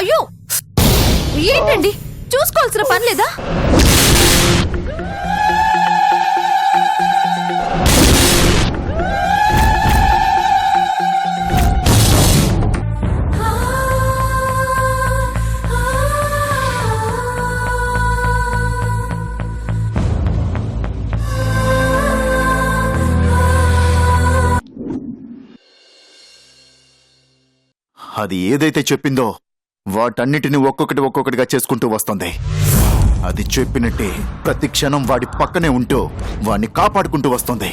అయ్యో ఏంటండి, చూసుకోవాల్సిన పని లేదా? అది ఏదైతే చెప్పిందో వాటన్నిటిని ఒక్కొక్కటిగా చేసుకుంటూ వస్తుంది. అది చెప్పినట్టే ప్రతి క్షణం వాడి పక్కనే ఉంటూ వాడిని కాపాడుకుంటూ వస్తుంది.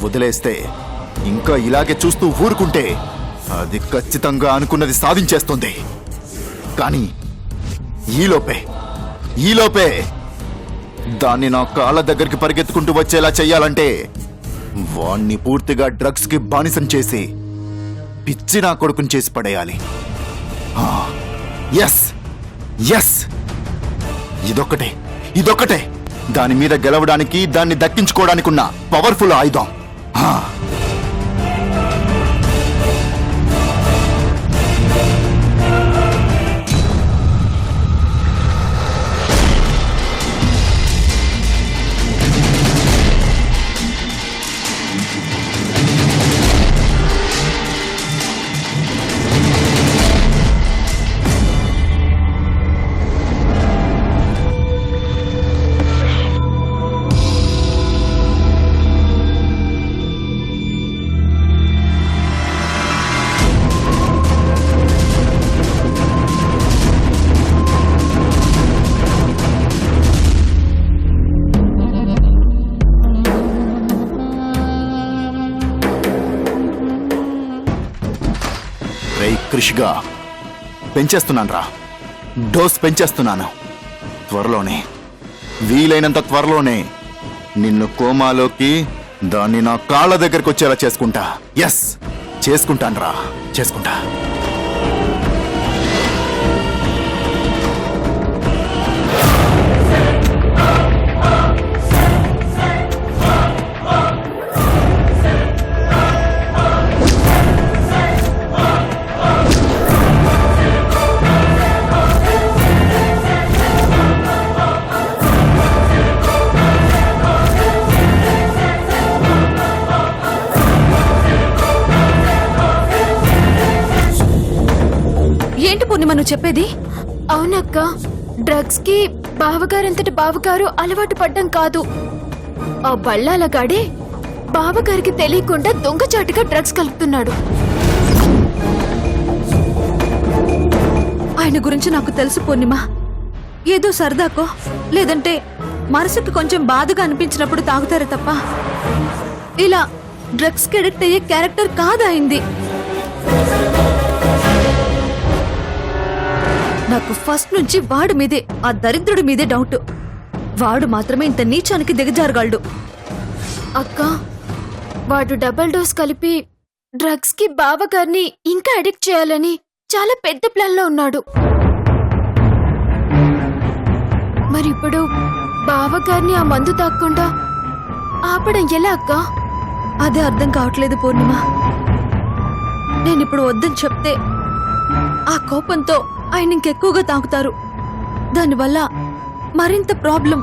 వదిలేస్తే ఇంకా ఇలాగే చూస్తూ ఊరుకుంటే అది ఖచ్చితంగా అనుకున్నది సాధించేస్తుంది. కానీ ఈలోపే దాన్ని నా కాళ్ళ దగ్గరికి పరిగెత్తుకుంటూ వచ్చేలా చెయ్యాలంటే వాణ్ణి పూర్తిగా డ్రగ్స్ కి బానిసం చేసి పిచ్చి నా కొడుకుని చేసి పడేయాలి. ఎస్ ఇదొక్కటే దాని మీద గెలవడానికి, దాన్ని దక్కించుకోవడానికి ఉన్న పవర్ఫుల్ ఆయుధం. కృషిగా పెంచేస్తున్నాను రా, డోస్ పెంచేస్తున్నాను. త్వరలోనే, వీలైనంత త్వరలోనే నిన్ను కోమాలోకి, దాన్ని నా కాళ్ళ దగ్గరకు వచ్చేలా చేసుకుంటా. చేసుకుంటాను రా, చేసుకుంటా. నువ్వు చెప్పేది అవునక్క. డ్రగ్స్ కి బావగారంతటి బావగారు అలవాటు పడ్డం కాదు. ఆ బళ్ళాల గాడే బావగారికి తెలియకుండా దొంగచాటుగా డ్రగ్స్ కలుపుతున్నాడు. ఆయన గురించి నాకు తెలుసు పూర్ణిమ. ఏదో సరదాకో లేదంటే మనసుకు కొంచెం బాధగా అనిపించినప్పుడు తాగుతారే తప్ప ఇలా డ్రగ్స్ కి అడిక్ట్ అయ్యే క్యారెక్టర్ కాదు అయింది. నాకు ఫస్ట్ నుంచి వాడి మీదే, ఆ దరిద్రుడి మీదే డౌట్. వాడు మాత్రమే ఇంత నీచానికి దిగజారగలడు. అక్క, వాడు డబుల్ డోస్ కలిపి డ్రగ్స్ కి బావగారిని ఇంకా అడిక్ట్ చేయాలని చాలా పెద్ద ప్లాన్ లో ఉన్నాడు. మరి ఇప్పుడు బావగారిని ఆ మందు తాక్కుండా ఆపడం ఎలా అక్క? అదే అర్థం కావట్లేదు పూర్ణిమ. నేనిప్పుడు వద్దని చెప్తే ఆ కోపంతో ఆయన ఇంకెక్కువగా తాగుతారు. దానివల్ల మరింత ప్రాబ్లం.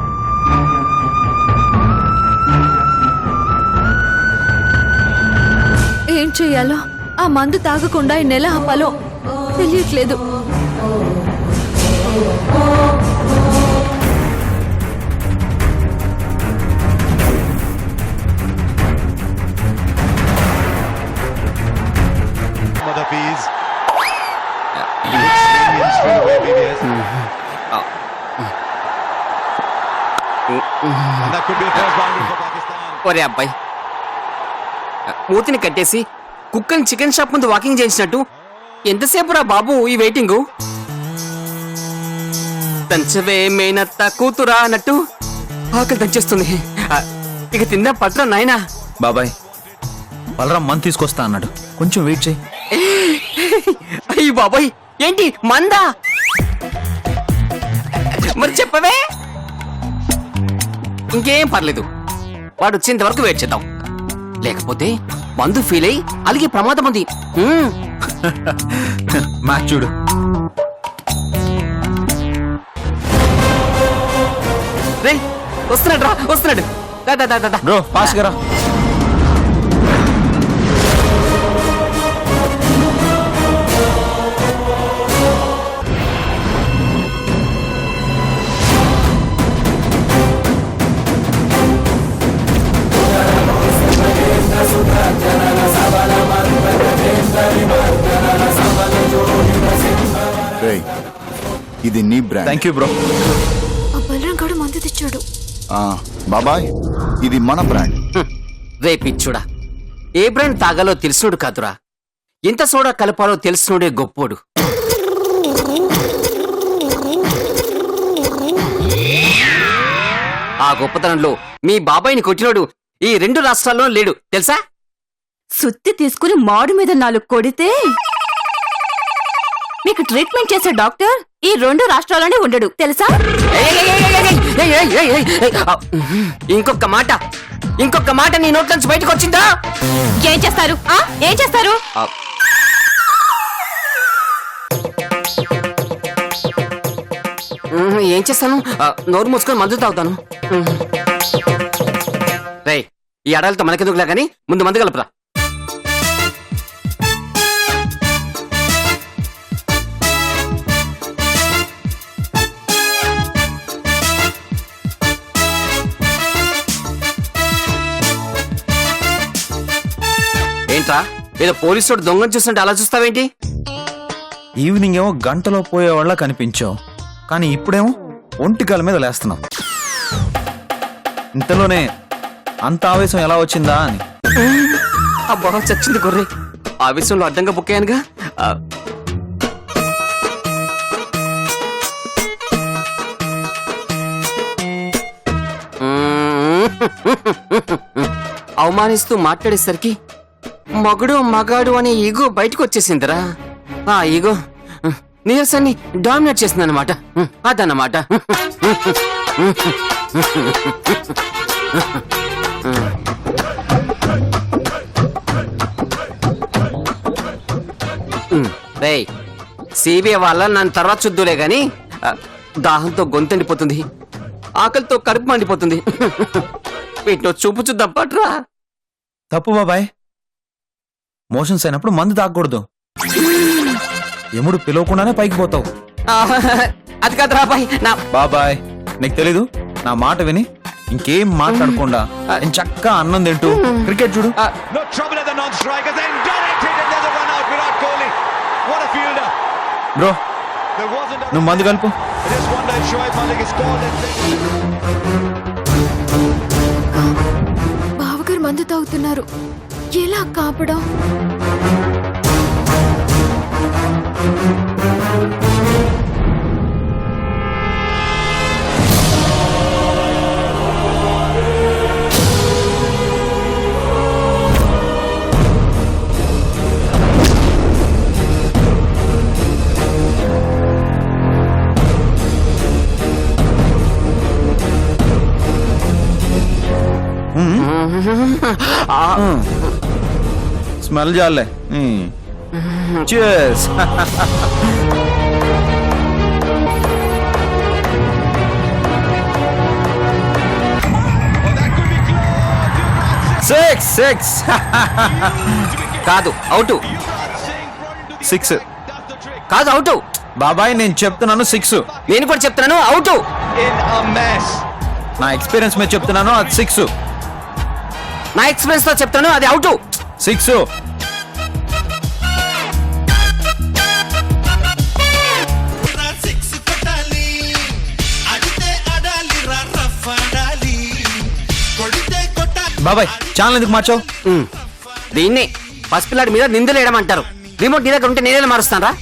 ఏం చెయ్యాలో, ఆ మందు తాగకుండా ఈ నెల ఆపాలో తెలియట్లేదు. ఒరే అబ్బాయి, మూతిని కట్టేసి కుక్కని చికెన్ షాప్ ముందు వాకింగ్ చేసినట్టు ఎంతసేపు రా బాబు ఈ వెయిటింగు? దంచవే మేనత్త కూతురా అన్నట్టు ఆకలి దంచేస్తుంది. ఇక తిందా పట్ల నాయనా. బాబాయ్, బలరాం మందు తీసుకొస్తా అన్నాడు, కొంచెం వెయిట్ చేయి. అయ్యి బాబాయ్, ఏంటి మందా? మరి చెప్పవే. ఇంకేం పర్లేదు, వాడు వచ్చేంత వరకు వెయిట్ చేద్దాం. లేకపోతే మందు ఫీల్ అయ్యి అలిగే ప్రమాదం ఉంది. మ్యాచ్ చూడు. వస్తున్నాడు రా వస్తున్నాడు. దా, దా, దా, దా, దా. బ్రో ఫాస్ట్ గా రా. రేయ్, ఇది నీ బ్రాండ్. Thank you bro. ఆ బలరాం గాడు మందు తెచ్చాడు. బాబాయ్, ఇది మన బ్రాండ్. రే పిచ్చుడా, ఏ బ్రాండ్ తాగాలో తెలిసినోడు కాదురా, ఎంత సోడా కలపాలో తెలిసినోడే గొప్పోడు. ఆ గొప్పతనంలో మీ బాబాయిని కొట్టినోడు ఈ 2 రాష్ట్రాల్లో లేడు తెలుసా? సుత్తి తీసుకుని మాడు మీద 4 కొడితే మీకు ట్రీట్మెంట్ చేసే డాక్టర్ ఈ 2 రాష్ట్రాల్లోనే ఉండడు తెలుసా? ఇంకొక మాట నీ నోట్ నుంచి బయటకు వచ్చిందా? ఏం చేస్తారు? ఏం చేస్తారు? ఏం చేస్తాను? నోరు మూసుకొని మందు తాగుతాను. రేయ్, ఈ అడలతో మనకెందుకులే కానీ ముందు మందు కలుపురా. ఏంట్రా, ఏదో పోలీసు దొంగను చూస్తుంటే అలా చూస్తావేంటి? ఈవినింగ్ ఏమో గంటలో పోయేవాళ్ళ కనిపించావు, కానీ ఇప్పుడేమో ఒంటికాల మీద లేస్తున్నావు. ఇంతలోనే అంత ఆవేశం ఎలా వచ్చిందా అని. అబ్బా చచ్చింది గొర్రె, ఆవేశంలో అడ్డంగా బుక్ అయ్యానుగా. అవమానిస్తూ మాట్లాడేసరికి మగుడు మగాడు అనే ఈగో బయటకు వచ్చేసిందిరా. ఆ ఈగో నీరసాన్ని డామినేట్ చేసింది అనమాట. అదన్నమాట. రేయ్, సిబిఐ వాళ్ళ నన్ను తర్వాత చూద్దులే గాని దాహంతో గొంతెండిపోతుంది, ఆకలితో కడుపు మండిపోతుంది. వీటిలో చూపు చూద్దాం పట్రా. తప్పు బాబాయ్, మోషన్స్ అయినప్పుడు మందు తాగకూడదు. ఎముడు పిలవకుండానే పైకి పోతావు. అది కాదు రాబాయ్. నా బాబాయ్, నీకు తెలీదు, నా మాట విని ఇంకేం మాట్లాడకుండా నేను చక్కగా అన్నం తింటూ క్రికెట్ చూడు. No trouble at the non-striker, then directed another one out. Virat Kohli, what a fielder! Bro There wasn't a... నువ్వు మందు కలుపు. It is one day Shoaib Malik has scored it. బావగారు మందు తాగుతున్నారు, ఎలా కాపడం? స్మెల్ జాలే. Cheers. Six. కాదు out. 6 కాదు అవుట్. బాబాయ్ నేను చెప్తున్నాను 6. నేను కూడా చెప్తున్నాను అవుట్. In a mess. నా ఎక్స్పీరియన్స్ మీద చెప్తున్నాను అది 6. నా ఎక్స్పీరియన్స్ తో చెప్తాను అది అవుట్. 6. బాబాయ్ ఛానల్ ఎందుకు మార్చావు? దీన్ని పసిపిల్లాడి మీద నిందలేయడమంటారు. రిమోట్ నీ దగ్గర ఉంటే నేనే మారుస్తాను రా.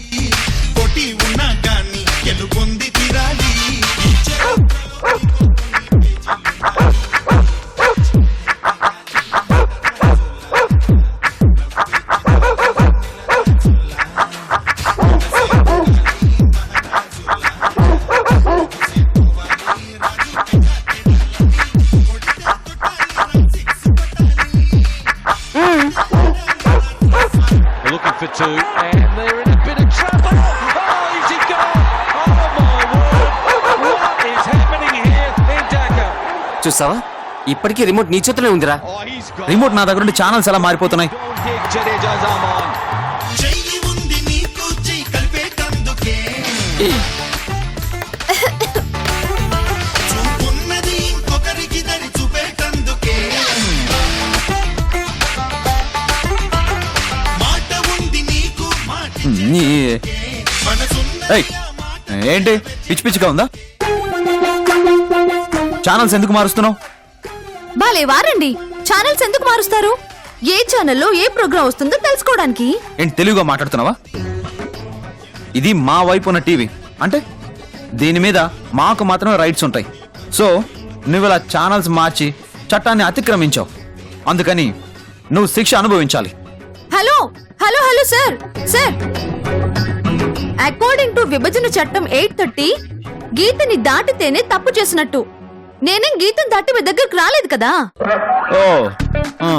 Looking for two, and they're in a bit of trouble. Oh, is he gone? Oh my word! What is happening here in Dhaka? చూసావా ఇప్పటికీ రిమోట్ నీ చేతిలో ఉందిరా. Oh, he's got. రిమోట్ నా దగ్గర నుండి ఛానల్స్ ఎలా మారిపోతున్నాయి. Don't take Jadeja's arm on. చెయ్యి ఉంది నీకు చెయ్యి కలిపేటందుకే చూపున్నది ఇంకొకరికి దరి చూపేటందుకే మాట ఉంది నీకు మాట నీ- మనసున్న ఏయ్, ఏంటి పిచ్చి పిచ్చిగా ఉందా? ఛానల్స్ ఎందుకు మారుస్తున్నావు? బాలే వారండి, ఛానల్స్ ఎందుకు మారుస్తారు? ఏ ఛానల్లో ఏ ప్రోగ్రామ్ వస్తుందో తెలుసుకోవడానికి. ఏంటి తెలుగుగా మాట్లాడుతున్నావా? ఇది మా వైపు ఉన్న టీవీ అంటే దీని మీద మాకు మాత్రమే రైట్స్ ఉంటాయి. సో నువ్వు ఇలా ఛానల్స్ మార్చి చట్టాన్ని అతిక్రమించావు. అందుకని నువ్వు శిక్ష అనుభవించాలి. Hello hello hello sir sir, according to విభజన చట్టం 830 గీతని దాటితేనే తప్పు చేసినట్టు. నేనేం గీతను దాటి మీ దగ్గరకు రాలేదు కదా. ఓ ఆ.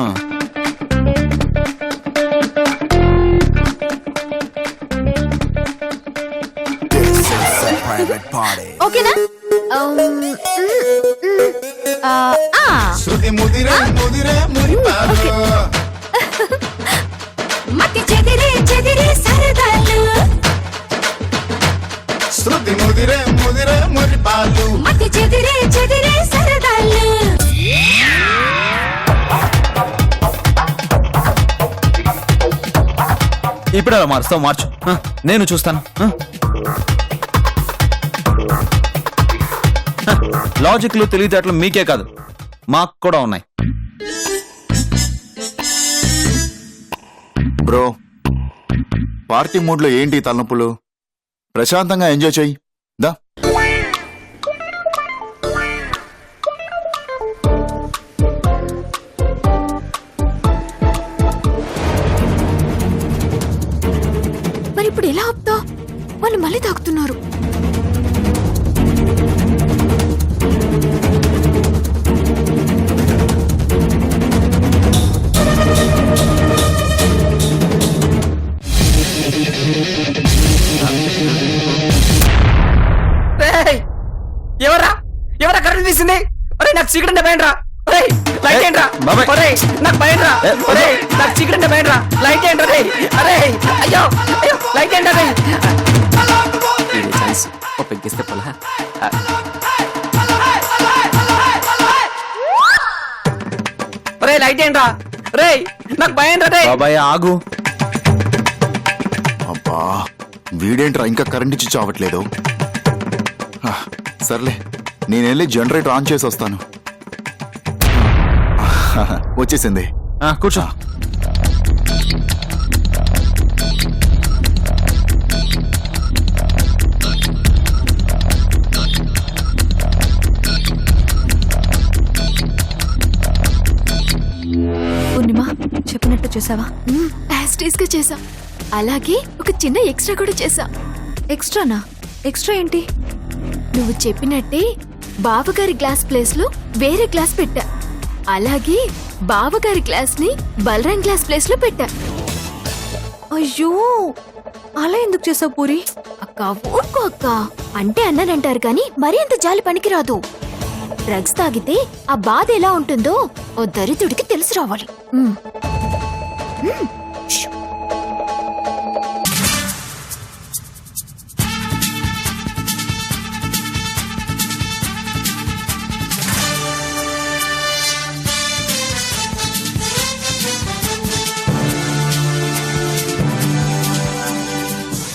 ఓకేనా? శృతి ముదిరే ముదిరే మురిపాలు మతి చెదిరే చెదిరే సరదాలు, శృతి ముదిరే ముదిరే మురిపాలు మతి చెదిరే చెదిరే సరదాలు. ఇప్పుడు అలా మారుస్తావు, మార్చు. ఆ, నేను చూస్తాను. లాజిక్లు తెలివితేటలు మీకే కాదు మాకు కూడా ఉన్నాయి. బ్రో, పార్టీ మూడ్ లో ఏంటి తలనొప్పులు? ప్రశాంతంగా ఎంజాయ్ చెయ్యి. దా. మరి ఇప్పుడు ఎలా ఆపుతావు? వాళ్ళు మళ్ళీ తాగుతున్నారు. రేయ్, ఎవరా ఎవరా కరెంట్ తీసింది? ఒరేయ్ నాకు చీకటి అంటే భయం రా. ఒరేయ్ లైట్ ఏంట్రా? బాబాయ్. ఒరేయ్ నాకు భయం రా. ఒరేయ్ నాకు చీకటి అంటే భయం రా. లైట్ ఏంట్రా రే? అరే అయ్యో అయ్యో లైట్ ఏంట్రా రే? ఇది ఛాన్స్ ఓ పెగ్గిస్తే పోలా. ఒరేయ్ లైట్ ఏంట్రా? రేయ్ నాకు భయం రా రే. బాబాయ్ ఆగు. అబ్బా, వీడేంట్రా ఇంకా కరెంట్ ఇచ్చి చావట్లేదు. ఆ, సర్లే, నేను వెళ్ళి జనరేటర్ ఆన్ చేసి వస్తాను. వచ్చేసింది. ఆ, కూర్చో. పూర్ణిమ చెప్పినట్టు చేసావా? యాస్టీస్ గా చేసా. అలాగే ఒక చిన్న ఎక్స్ట్రా కూడా చేసా. ఎక్స్ట్రానా? ఎక్స్ట్రా ఏంటి? నువ్వు చెప్పినట్టే బావగారి గ్లాస్ ప్లేస్ లో వేరే గ్లాస్ పెట్టా. అలాగే బావగారి గ్లాస్ ని బలరాం గ్లాస్ ప్లేస్ లో పెట్టా. అయ్యో, అలా ఎందుకు చేసావు పూరి? అక్క ఊరుకో అక్క. అంటే అన్నానంటారు కానీ మరీ అంత జాలి పనికిరాదు. డ్రగ్స్ తాగితే ఆ బాధ ఎలా ఉంటుందో ఓ దరిద్రుడికి తెలిసి రావాలి. షూ.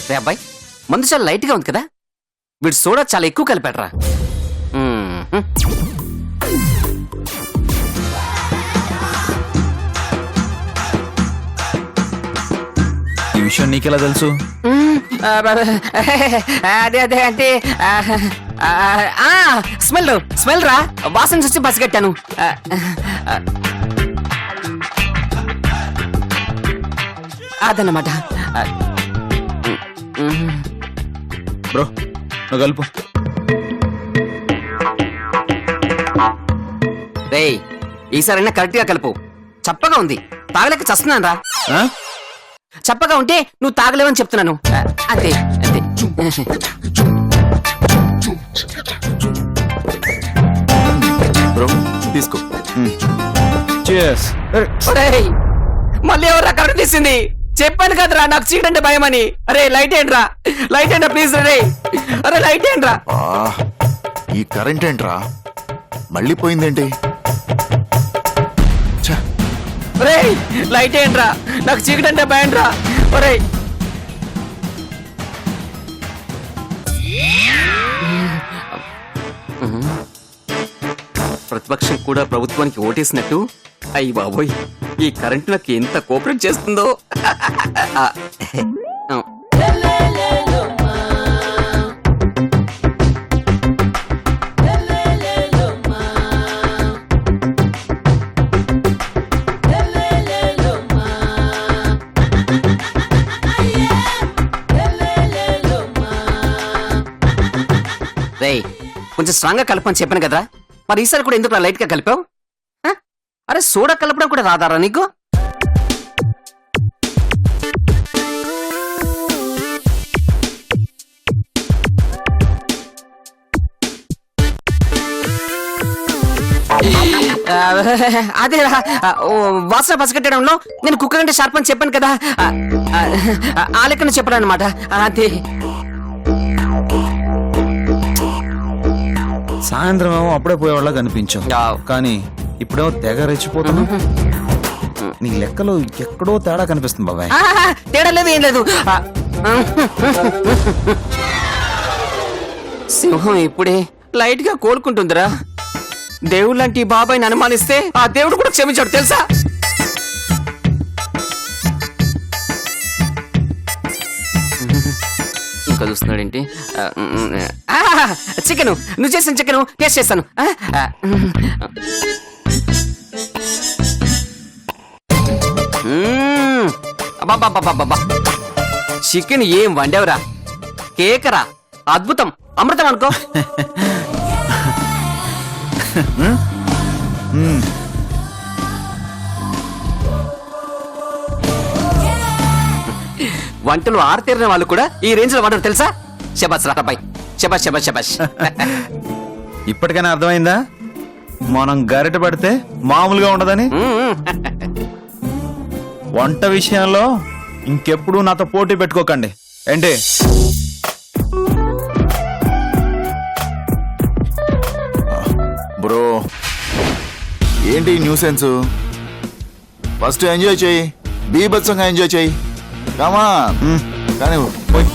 రే అబ్బాయి, మందు చాలా లైట్ గా ఉంది కదా, వీడు సోడా చాలా ఎక్కువ కలిపాడరా. ఈ విషయం నీకెలా తెలుసు? అదే అదే అంటే స్మెల్ స్మెల్ రా, వాసన చూసి పసిగట్టాను. అదన్నమాట. బ్రో నువ్వు కలుపు. రేయ్ ఈసారైనా కరెక్ట్ గా కలుపు. చప్పగా ఉంది, తాగలేక చస్తున్నాను రా. ఆ? చప్పగా ఉంటే నువ్వు తాగలేవని చెప్తున్నాను. అంతే అంతే. బ్రో తీసుకో. చియర్స్. ఒరేయ్, మళ్ళీ ఎవరా కరెంట్ తీసింది? చెప్పాను కదరా నాకు చీకటి అంటే భయం అని. అరే లైట్ ఏంట్రా, లైట్ ఏంట్రా ప్లీజ్ రే. అరే లైట్ ఏంట్రా. ఈ కరెంట్ ఏంట్రా మళ్ళీ పోయిందేంటి? ఛ, ఒరేయ్ లైట్ ఏంట్రా, నాకు చీకటి అంటే భయం రా. ఒరేయ్ ప్రతిపక్షం కూడా ప్రభుత్వానికి ఓటేసినట్టు అయ్యి బాబోయ్ ఈ కరెంటు నాకు ఎంత కోఆపరేట్ చేస్తుందో. రేయ్ కొంచెం స్ట్రాంగ్ గా కలపని చెప్పాను కదా, మరి ఈసారి కూడా ఎందుకు లైట్ గా కలిపావు? అరే సోడా కలపడం కూడా రాదారా నీకు? అదే వాసన పసిగట్టడంలో నేను కుక్క కంటే షార్ప్ అని చెప్పాను కదా, ఆ లెక్కన చెప్పాను అనమాట. అదే సాయంత్రం ఏమో అప్పుడే పోయేవాళ్ళ కనిపించావు, కానీ ఇప్పుడేమో తెగ రెచ్చిపోతున్నా. నీ లెక్కలో ఎక్కడో తేడా కనిపిస్తుంది బాబాయ్. తేడా లేదు ఏం లేదు. సింహం ఇప్పుడే లైట్ గా కోలుకుంటుందిరా. దేవుడు లాంటి బాబాయ్ని అనుమానిస్తే ఆ దేవుడు కూడా క్షమించాడు తెలుసా? ఇంకా చూస్తున్నాడేంటి? చికెన్ నువ్వు చేసిన చికెన్ టేస్ట్ చేస్తాను. చికెన్ ఏం వండేవరా, కేకరా, అద్భుతం, అమృతం అనుకో. వంటలు ఆరితేరిన వాళ్ళు కూడా ఈ రేంజ్ లో వండరు తెలుసా? శబాష్ రాబాయ్, శబాష్ శబాష్ శబాష్. ఇప్పటికైనా అర్థమైందా మనం గరిట పడితే మామూలుగా ఉండదని? వంట విషయంలో ఇంకెప్పుడు నాతో పోటీ పెట్టుకోకండి ఏంటి? బ్రో ఏంటి న్యూసెన్స్? ఫస్ట్ ఎంజాయ్ చేయి, బీభత్సంగా ఎంజాయ్ చేయి. కామా కానీ పోయి.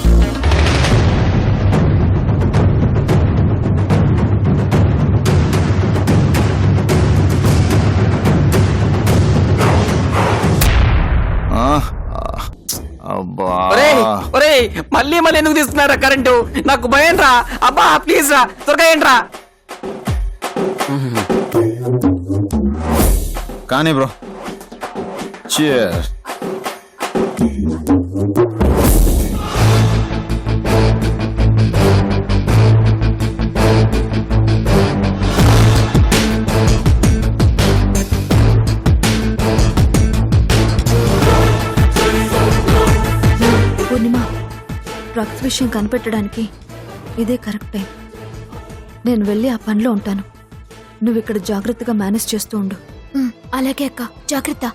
మళ్ళీ మళ్ళీ ఎందుకు తీస్తున్నారా కరెంటు? నాకు భయం రా. అబ్బా ప్లీజ్ రా, త్వరగా ఏంట్రా. కానీ బ్రో చియర్స్. పూర్ణిమ, డ్రగ్స్ విషయం కనిపెట్టడానికి ఇదే కరెక్ట్ టైం. నేను వెళ్ళి ఆ పనిలో ఉంటాను. నువ్వు ఇక్కడ జాగ్రత్తగా మేనేజ్ చేస్తూ ఉండు. అలాగే అక్క, జాగ్రత్త.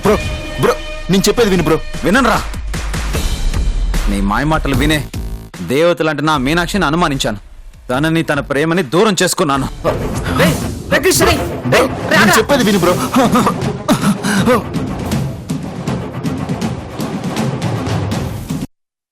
బ్రో బ్రో నేను చెప్పేది విను బ్రో. వినరా నీ మాయ మాటలు వినే దేవతలంటే నా మీనాక్షిని అనుమానించాను. తనని తన ప్రేమని దూరం చేసుకున్నాను. నేను చెప్పేది విను బ్రో.